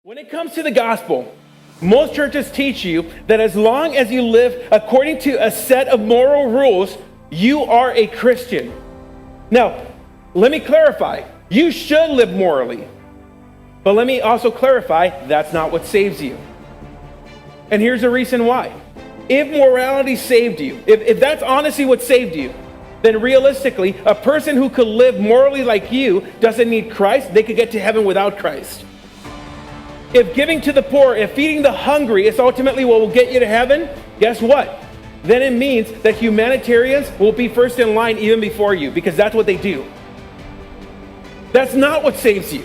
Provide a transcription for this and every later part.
When it comes to the gospel, most churches teach you that as long as you live according to a set of moral rules, you are a Christian. Now, let me clarify. You should live morally. But let me also clarify, that's not what saves you. And here's the reason why. If morality saved you, if that's honestly what saved you, then realistically, a person who could live morally like you doesn't need Christ. They could get to heaven without Christ. If giving to the poor, if feeding the hungry is ultimately what will get you to heaven, guess what? Then it means that humanitarians will be first in line even before you, because that's what they do. That's not what saves you.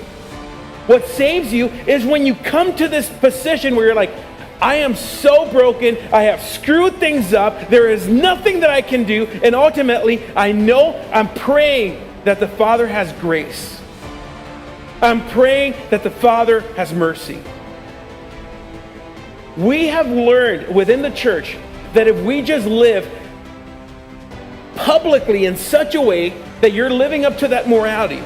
What saves you is when you come to this position where you're like, I am so broken, I have screwed things up, there is nothing that I can do, and ultimately, I know I'm praying that the Father has grace. I'm praying that the Father has mercy. We have learned within the church that if we just live publicly in such a way that you're living up to that morality,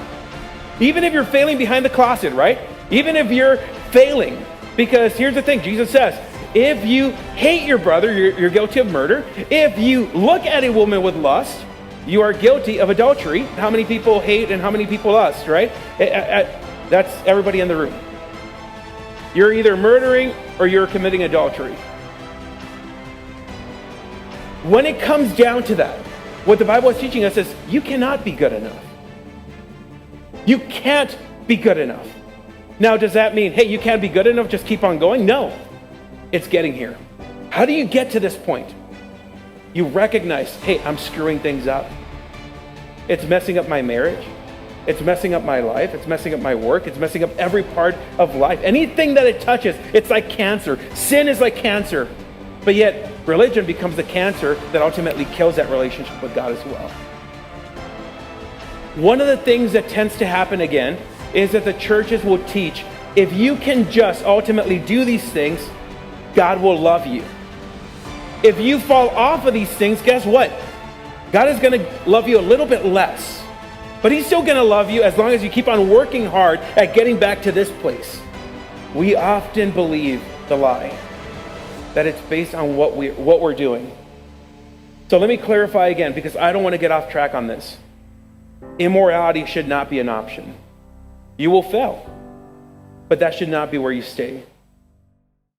even if you're failing behind the closet, right? Even if you're failing, because here's the thing, Jesus says, if you hate your brother, you're guilty of murder. If you look at a woman with lust, you are guilty of adultery. How many people hate and how many people lust, right? That's everybody in the room. You're either murdering or you're committing adultery. When it comes down to that, what the Bible is teaching us is you cannot be good enough. You can't be good enough. Now, does that mean, hey, you can't be good enough, just keep on going? No, it's getting here. How do you get to this point? You recognize, hey, I'm screwing things up. It's messing up my marriage. It's messing up my life. It's messing up my work. It's messing up every part of life. Anything that it touches, it's like cancer. Sin is like cancer. But yet, religion becomes the cancer that ultimately kills that relationship with God as well. One of the things that tends to happen again is that the churches will teach, if you can just ultimately do these things, God will love you. If you fall off of these things, guess what? God is going to love you a little bit less. But he's still going to love you as long as you keep on working hard at getting back to this place. We often believe the lie that it's based on what we're doing. So let me clarify again, because I don't want to get off track on this. Immorality should not be an option. You will fail, but that should not be where you stay.